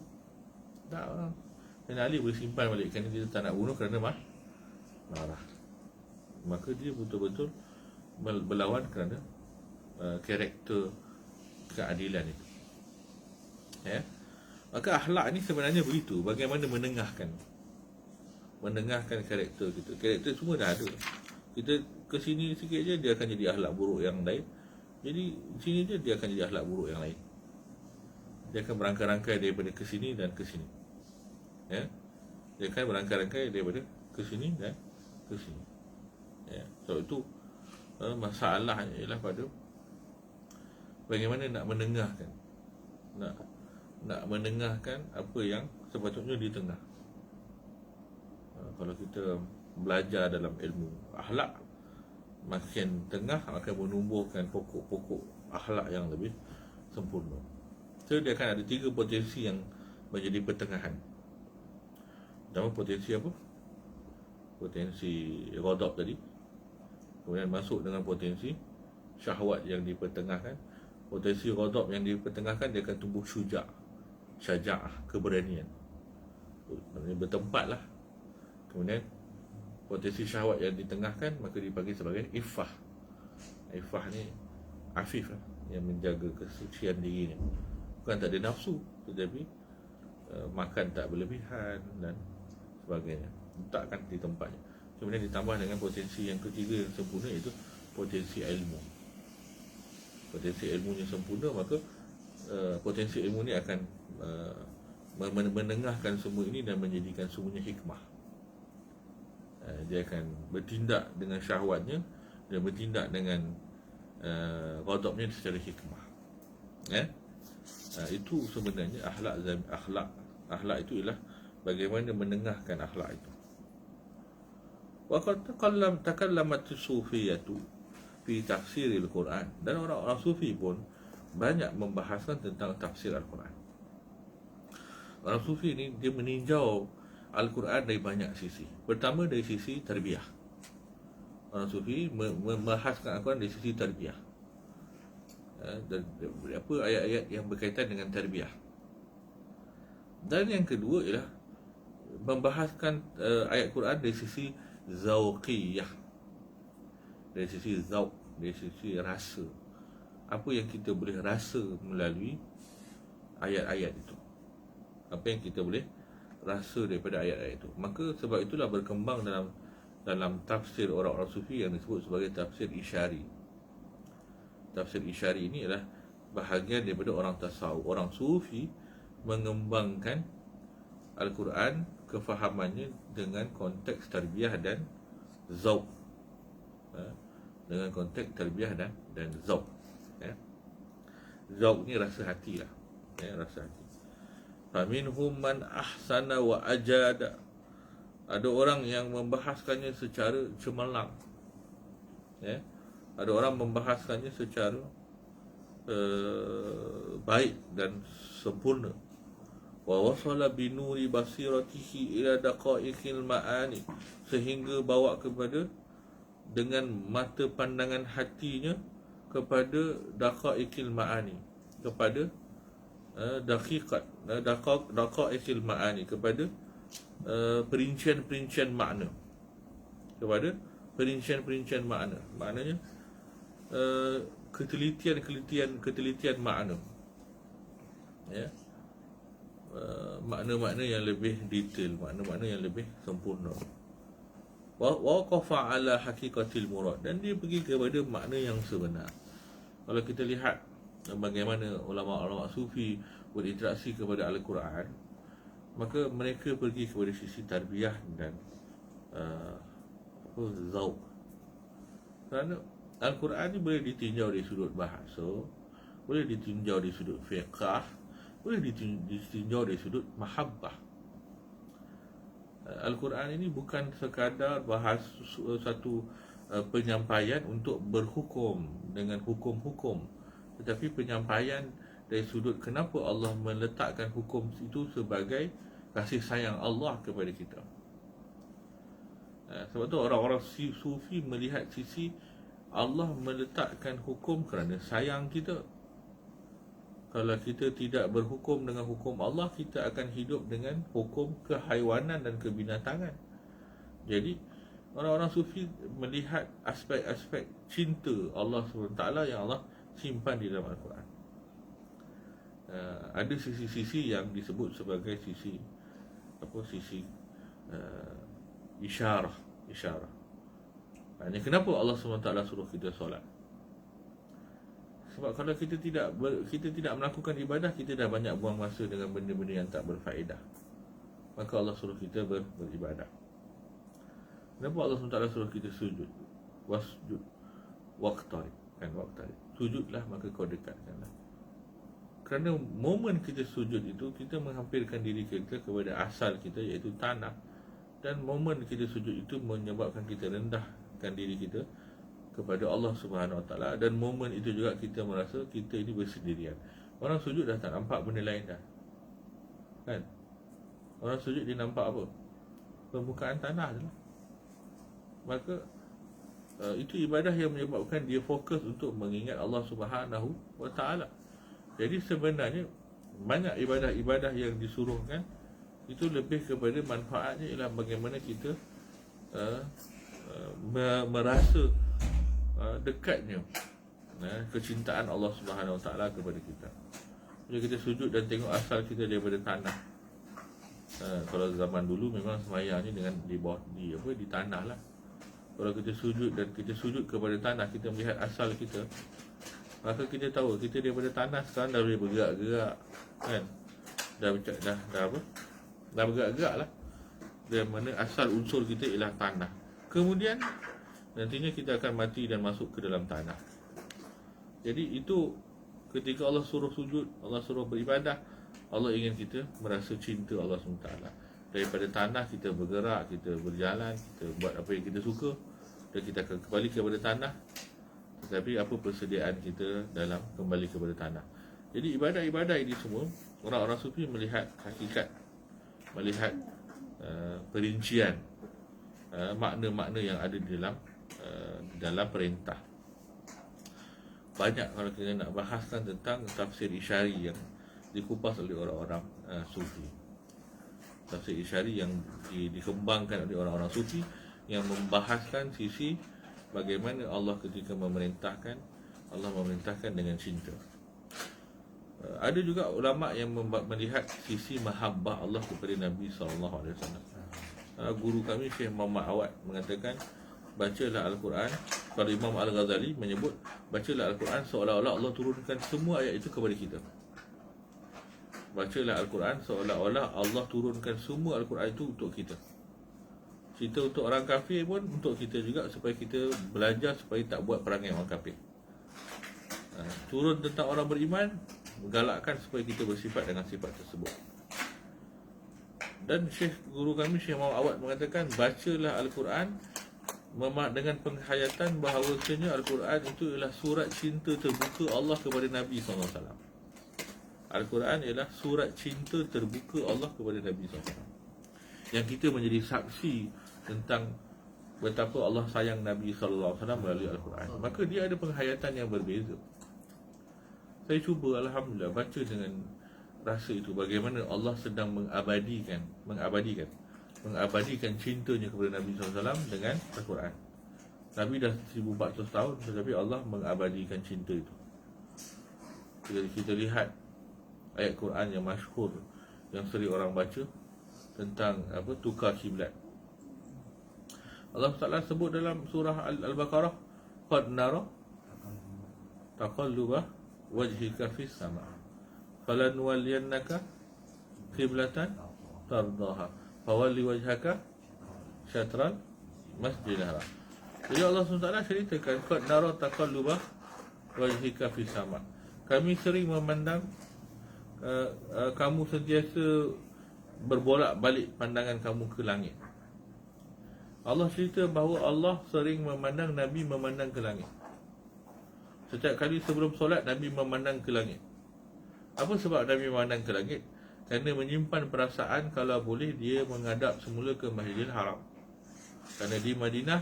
Tak, Sayyidina Ali boleh simpan balik kerana dia tak nak bunuh kerana marah. Maka dia betul-betul berlawan kerana karakter keadilan itu. Ya. Maka akhlak ni sebenarnya begitu, bagaimana menengahkan karakter kita. Karakter semua dah ada. Kita ke sini sikit je, dia akan jadi akhlak buruk yang lain. Jadi sini je, dia akan jadi akhlak buruk yang lain. Dia akan berangkai-rangkai daripada ke sini dan ke sini. Ya. Dia akan berangkai-rangkai daripada ke sini dan ke sini. Ya. So itu masalahnya ialah pada bagaimana nak menengahkan, nak menengahkan apa yang sepatutnya di tengah. Kalau kita belajar dalam ilmu akhlak, makin tengah akan menumbuhkan pokok-pokok akhlak yang lebih sempurna. So dia akan ada 3 potensi yang menjadi pertengahan. Pertama, potensi apa? potensi ghadab tadi, kemudian masuk dengan potensi syahwat yang dipertengahkan. Potensi ghadab yang dipertengahkan, dia akan tumbuh syaja'ah, keberanian, bertempat lah. Kemudian potensi syahwat yang ditengahkan, maka dipanggil sebagai iffah. Iffah ni afif lah, yang menjaga kesucian dirinya, bukan tak ada nafsu, tetapi makan tak berlebihan dan sebagainya, letakkan di tempatnya. Kemudian ditambah dengan potensi yang ketiga yang sempurna, iaitu potensi ilmu. Potensi ilmunya sempurna, maka potensi ilmu ni akan menengahkan semua ini dan menjadikan semuanya hikmah. Dia akan bertindak dengan syahwatnya dan bertindak dengan ghadabnya secara hikmah. Itu sebenarnya akhlak itu ialah bagaimana menengahkan akhlak itu. Wa qad takallamat as-sufiyatu fi tafsiril Quran, dan orang-orang sufi pun banyak membahaskan tentang tafsir Al-Quran. Orang sufi ni dia meninjau Al-Quran dari banyak sisi. Pertama, dari sisi tarbiyah. Orang sufi membahaskan Al-Quran dari sisi tarbiyah. Apa ayat-ayat yang berkaitan dengan tarbiyah. Dan yang kedua ialah membahaskan ayat Quran dari sisi zauqiyah, dari sisi zauq, dari sisi rasa. Apa yang kita boleh rasa melalui ayat-ayat itu, apa yang kita boleh rasa daripada ayat-ayat itu. Maka sebab itulah berkembang dalam tafsir orang-orang sufi yang disebut sebagai tafsir isyari. Tafsir isyari ini adalah bahagian daripada orang tasawuf. Orang sufi mengembangkan Al-Quran, kefahamannya dengan konteks tarbiyah dan zauq, dengan konteks tarbiyah dan zauq. Zauq ni rasa hati lah, rasa hati. Faminhum man ahsana wa ajada. Ada orang yang membahaskannya secara cemerlang, ada orang membahaskannya secara baik dan sempurna. Wa wasala binuri basiratihi ila daqaiqil ma'ani, sehingga bawa kepada dengan mata pandangan hatinya kepada daqaiqil ma'ani, kepada daqaiqil ma'ani, kepada perincian-perincian makna, kepada perincian-perincian makna. Maknanya ketelitian makna, makna-makna yang lebih detail, makna-makna yang lebih sempurna. Wa waqafa ala haqiqatil murad, dan dia pergi kepada makna yang sebenar. Kalau kita lihat bagaimana ulama-ulama sufi berinteraksi kepada Al-Quran, maka mereka pergi kepada sisi tarbiyah dan zauq. Kerana Al-Quran ni boleh ditinjau dari sudut bahasa, boleh ditinjau dari sudut fiqh, boleh ditinjau dari sudut mahabbah. Al-Quran ini bukan sekadar bahas satu penyampaian untuk berhukum dengan hukum-hukum, tetapi penyampaian dari sudut kenapa Allah meletakkan hukum itu sebagai kasih sayang Allah kepada kita. Sebab tu orang-orang sufi melihat sisi Allah meletakkan hukum kerana sayang kita. Kalau kita tidak berhukum dengan hukum Allah, kita akan hidup dengan hukum kehaiwanan dan kebinatangan. Jadi orang-orang sufi melihat aspek-aspek cinta Allah SWT yang Allah simpan di dalam Al-Quran. Ada sisi-sisi yang disebut sebagai sisi isyarah. Maknanya kenapa Allah SWT suruh kita solat? Sebab kalau kita tidak melakukan ibadah, kita dah banyak buang masa dengan benda-benda yang tak berfaedah. Maka Allah suruh kita beribadah. Kenapa Allah SWT suruh kita sujud? Wasjud waqtarib, waqtarib. Sujudlah maka kau dekatkanlah. Kerana momen kita sujud itu, kita menghampirkan diri kita kepada asal kita, iaitu tanah. Dan momen kita sujud itu menyebabkan kita rendahkan diri kita kepada Allah Subhanahu Wa Taala, dan momen itu juga kita merasa kita ini bersendirian. Orang sujud dah tak nampak benda lain dah, kan? Orang sujud dia nampak apa? Permukaan tanah je lah. maka itu ibadah yang menyebabkan dia fokus untuk mengingat Allah Subhanahu wa taala. Jadi sebenarnya banyak ibadah-ibadah yang disuruhkan itu lebih kepada manfaatnya ialah bagaimana kita merasa dekatnya kecintaan Allah Subhanahu wa taala kepada kita. Bila kita sujud dan tengok asal kita daripada tanah. Kalau zaman dulu memang sembahyang ni dengan di bawah di tanah lah. Kalau kita sujud dan kita sujud kepada tanah, kita melihat asal kita, maka kita tahu kita daripada tanah sekarang dah boleh bergerak-gerak, kan? Dah bergerak-gerak lah. Dan mana asal unsur kita ialah tanah. Kemudian nantinya kita akan mati dan masuk ke dalam tanah. Jadi itu ketika Allah suruh sujud, Allah suruh beribadah, Allah ingin kita merasa cinta Allah SWT. Daripada tanah kita bergerak, kita berjalan, kita buat apa yang kita suka, dan kita akan kembali kepada tanah. Tetapi apa persediaan kita dalam kembali kepada tanah. Jadi ibadah-ibadah ini semua, orang-orang sufi melihat hakikat, melihat perincian makna-makna yang ada di dalam perintah. Banyak kalau kita nak bahaskan tentang tafsir Isyari yang dikupas oleh orang-orang sufi. Tafsir Isyari yang dikembangkan oleh orang-orang sufi yang membahaskan sisi bagaimana Allah ketika memerintahkan, Allah memerintahkan dengan cinta. Ada juga ulama yang melihat sisi mahabbah Allah kepada Nabi SAW. Guru kami Syekh Muhammad Awad mengatakan, bacalah Al-Quran. Kalau Imam Al-Ghazali menyebut, bacalah Al-Quran seolah-olah Allah turunkan semua ayat itu kepada kita. Bacalah Al-Quran seolah-olah Allah turunkan semua Al-Quran itu untuk kita. Cerita untuk orang kafir pun untuk kita juga, supaya kita belajar supaya tak buat perangai orang kafir. Turun tentang orang beriman, menggalakkan supaya kita bersifat dengan sifat tersebut. Dan guru kami Syekh Muhammad Awad mengatakan, bacalah Al-Quran dengan penghayatan bahawasanya Al-Quran itu ialah surat cinta terbuka Allah kepada Nabi SAW. Al-Quran ialah surat cinta terbuka Allah kepada Nabi SAW, yang kita menjadi saksi tentang betapa Allah sayang Nabi SAW melalui Al-Quran. Maka dia ada penghayatan yang berbeza. Saya cuba Alhamdulillah baca dengan rasa itu, bagaimana Allah sedang mengabadikan cintanya kepada Nabi SAW dengan Al-Quran. Nabi dah 1400 tahun, tetapi Allah mengabadikan cinta itu. Kita lihat ayat Quran yang masyhur yang sering orang baca tentang tukar kiblat. Allah Taala sebut dalam surah Al-Baqarah, qad nara taqalluba wajhika fis sama falanwalliyannaka qiblatan tardaha fawalli wajhaka syatral masjidil haram. Jadi Allah SWT ceritakan, qad nara taqalluba wajhika fis sama. Kami sering memandang kamu sentiasa berbolak-balik pandangan kamu ke langit. Allah cerita bahawa Allah sering memandang, Nabi memandang ke langit. Setiap kali sebelum solat, Nabi memandang ke langit. Apa sebab Nabi memandang ke langit? Kerana menyimpan perasaan kalau boleh dia menghadap semula ke Masjidil Haram. Kerana di Madinah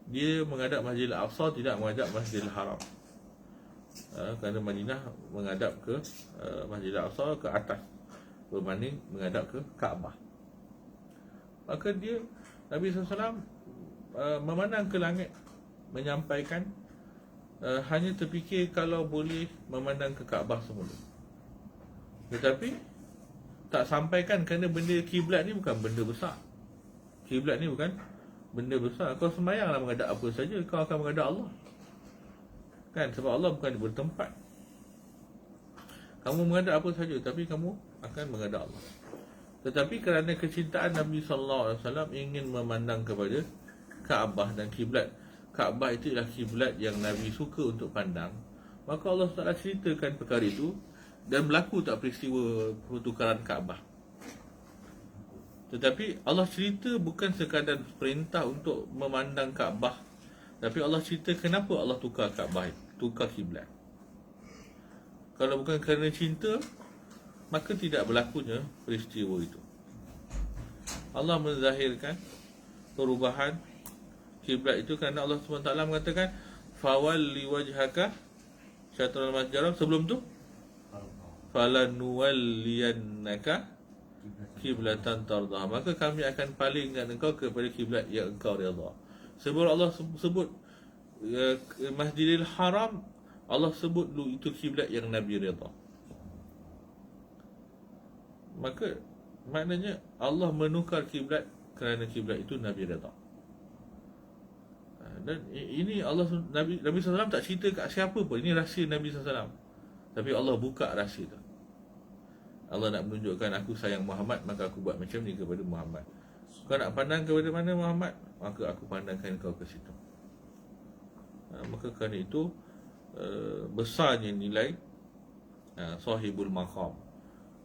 dia menghadap Masjidil Aqsa, tidak menghadap Masjidil Haram. Kerana Madinah menghadap ke Masjidil Aqsa ke atas berbanding menghadap ke Kaabah. Maka dia Nabi SAW memandang ke langit, menyampaikan hanya terfikir kalau boleh memandang ke Kaabah semula. Tetapi tak sampaikan kerana benda kiblat ni bukan benda besar. Kiblat ni bukan benda besar. Kau sembahyanglah menghadap apa saja, kau akan menghadap Allah. Kan, sebab Allah bukan bertempat. Kamu menghadap apa saja, tapi kamu akan menghadap Allah. Tetapi kerana kecintaan Nabi SAW ingin memandang kepada Kaabah dan kiblat, Kaabah itu ialah kiblat yang Nabi suka untuk pandang, maka Allah SWT ceritakan perkara itu dan berlaku tak peristiwa pertukaran Kaabah. Tetapi Allah cerita bukan sekadar perintah untuk memandang Kaabah, tapi Allah cerita kenapa Allah tukar Kaabah itu, tukar kiblat. Kalau bukan kerana cinta, maka tidak berlakunya peristiwa itu. Allah menzahirkan perubahan kiblat itu kerana Allah SWT mengatakan fawalli wajhaka syatral masjidil haram. Sebelum tu falanuwalliyannaka kiblatan tardah, maka kami akan palingkan engkau kepada kiblat yang engkau redha. Sebelum Allah sebut Masjidil Haram, Allah sebut dulu itu kiblat yang Nabi redha. Maka maknanya Allah menukar kiblat kerana kiblat itu Nabi redha. Dan ini Nabi SAW tak cerita kat siapa pun. Ini rahsia Nabi SAW. Tapi Allah buka rahsia tu. Allah nak menunjukkan aku sayang Muhammad, maka aku buat macam ni kepada Muhammad. Kau nak pandang kepada mana Muhammad, maka aku pandangkan kau ke situ. Maka kerana itu besarnya nilai sahibul maqam,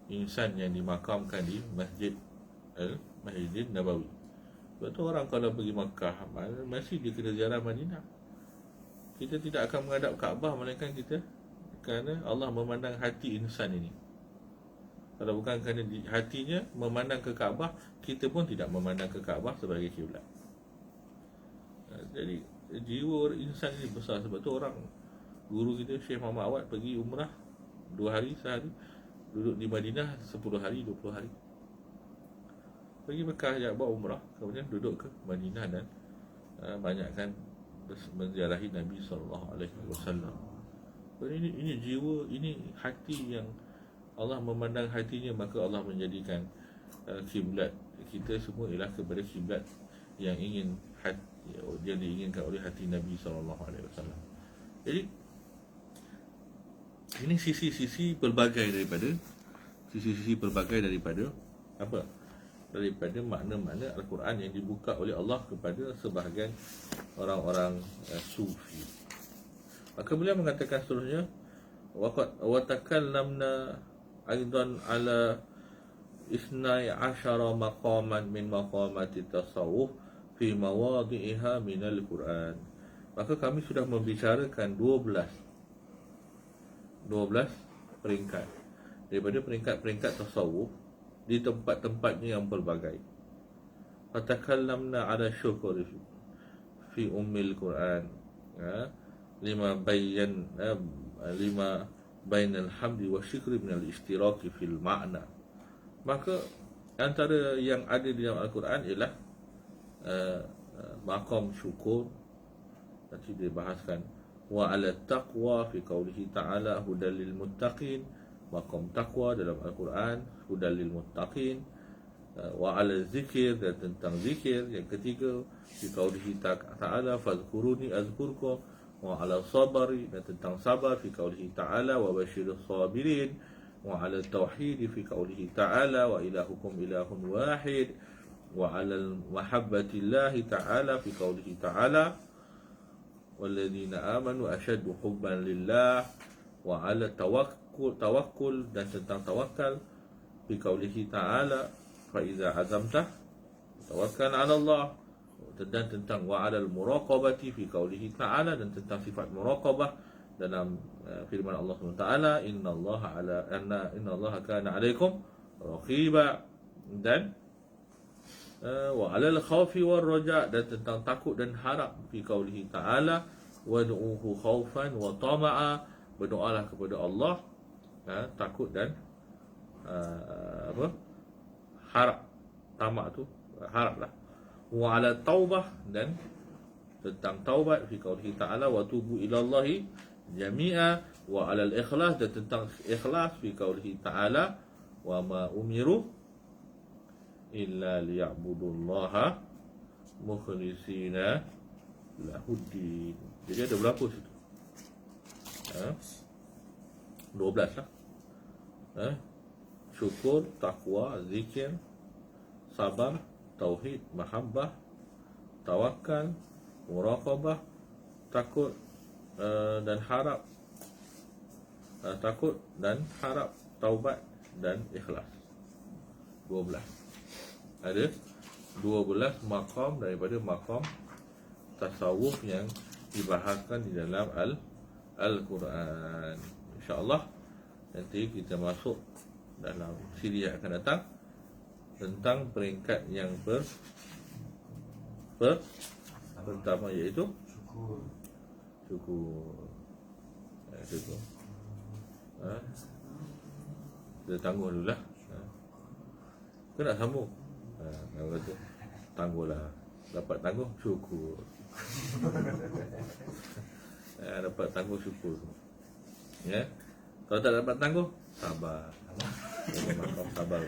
insan yang dimakamkan di Masjid Nabawi. Sebab tu orang kalau pergi Makkah masih dia kena ziarah Madinah. Kita tidak akan menghadap Kaabah melainkan kita kerana Allah memandang hati insan ini. Kalau bukan kerana hatinya memandang ke Kaabah, kita pun tidak memandang ke Kaabah sebagai kiblat. Jadi jiwa insan ini besar. Sebab tu orang guru kita Syekh Muhammad Awad pergi umrah 2 hari sehari, duduk di Madinah 10 hari 20 hari. Pergi Mekah je buat umrah, kemudian duduk ke Madinah dan banyakkan menziarahi Nabi SAW. Ini jiwa, ini hati yang Allah memandang hatinya, maka Allah menjadikan kiblat kita semua ialah kepada kiblat yang yang diinginkan oleh hati Nabi SAW. Jadi ini sisi-sisi pelbagai daripada apa? Daripada makna-makna Al-Quran yang dibuka oleh Allah kepada sebahagian orang-orang sufi. Maka beliau mengatakan seterusnya, wa takallamna aidan ala 12 maqaman min maqamati tasawuf fi mawadhi'iha min al-Quran. Maka kami sudah membicarakan 12 peringkat daripada peringkat-peringkat tasawuf di tempat-tempatnya yang pelbagai. Fatakallamna ala syukur fi ummil Quran, lima bainal hamdi wa syukri min al-ishtiraki fil ma'na. Maka antara yang ada di dalam Al-Quran ialah maqam syukur. Nanti dia bahaskan wa ala taqwa fi qawlihi ta'ala hudal lil muttaqin. Maqam taqwa dalam Al-Quran hudal lil muttaqin. Wa ala zikir, dan tentang zikir yang ketiga fi qawlihi ta'ala fadhkuruni azkurkum. Wa ala sabari, dan tentang sabar fi qawlihi ta'ala wa basyirus sabirin. Wa ala tauhid fi qawlihi ta'ala wa ilahukum ilahun wahid. Wa ala mahabbatillahi ta'ala fi qawlihi ta'ala walladzina amanu ashaddu hubban lillah. Wa ala tawakkul, dan tentang tawakal fi qawlihi ta'ala fa iza azamta tawakkal 'ala Allah. Dan tentang wa 'alal muraqabati fi qawlihi ta'ala, dan tentang sifat muraqabah dalam firman Allah SWT, innallaha kana 'alaikum raqiba. Dan wa 'alal khawfi war raja, dan tentang takut dan harap fi qawlihi ta'ala wad'uhu khaufan wa tama'a. Berdoalah kepada Allah takut dan harap. Tamak tu haraplah. Wa 'ala taubah, dan tentang taubat fi qawlihi ta'ala wa tubu ilallahi jami'a. Wa 'alal ikhlas, dan tentang ikhlas fi qawlihi ta'ala wa ma umiru illa liya'budullaha mukhlisina lahuddin. Jadi ada berapa situ? 12 lah. Syukur, takwa, zikir, sabar, tauhid, mahabbah, tawakal, muraqabah, takut dan harap, takut dan harap, taubat dan ikhlas. 12. Ada 12 maqam daripada maqam tasawuf yang dibahaskan di dalam Al-Quran. InsyaAllah nanti kita masuk dalam siri yang akan datang tentang peringkat yang pertama iaitu syukur. syukur. Syukur. Kita tangguh dulu lah. Kau nak sambung? Kalau kata tangguhlah. Dapat tangguh, syukur. Dapat tangguh, syukur. Ya. Kalau tak dapat tangguh, sabar. Sabar.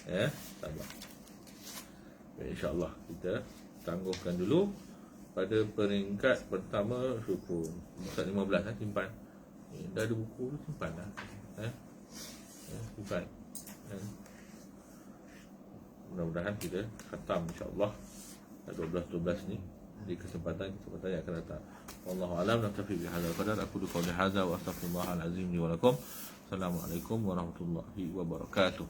Ya, sabar. InsyaAllah kita tangguhkan dulu pada peringkat pertama syukur. Muka 15 simpan. Dah ada buku tu, simpan lah. Simpan. Mudah-mudahan kita khatam insyaAllah 12-12 ni di kesempatan yang akan datang. Wallahu a'lam. Naktafi bihadzal qadar. Aku qouli hadza wa astaghfirullahal azim li wa lakum. Assalamualaikum warahmatullahi wabarakatuh.